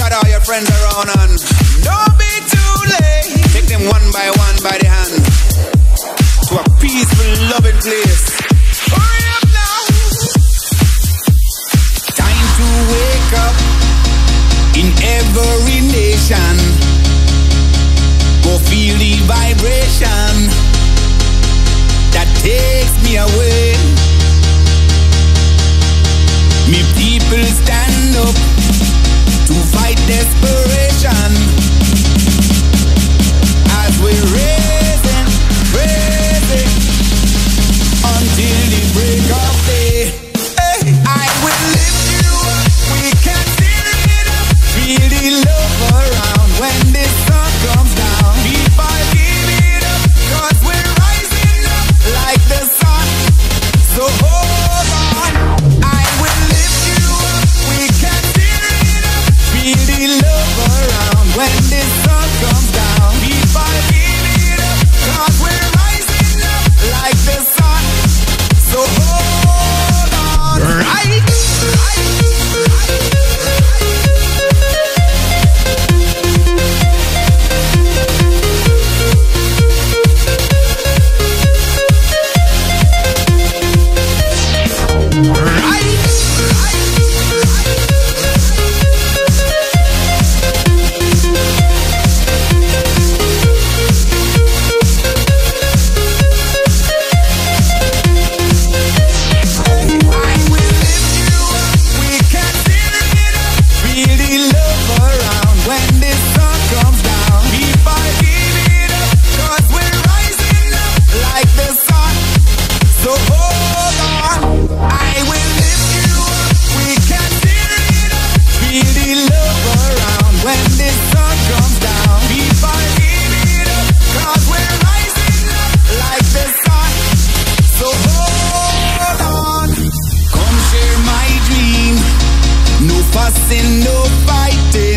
gather all your friends around and don't be too late. Take them one by the hand to a peaceful, loving place. Hurry up now. Time to wake up in every nation. Go feel the vibration that takes me away. Me people stand up to fight desperation as we're raising until the break of day. Hey, I will lift you up, we can steer it up. Feel the love around when the sun comes down. People give it up, cause we're rising up like the sun. So hold on, I will lift you up, we can steer it up. Feel the love around when the sun comes down. People give it up, cause we're rising up like the sun. So hold on, right? Fussing, no fighting.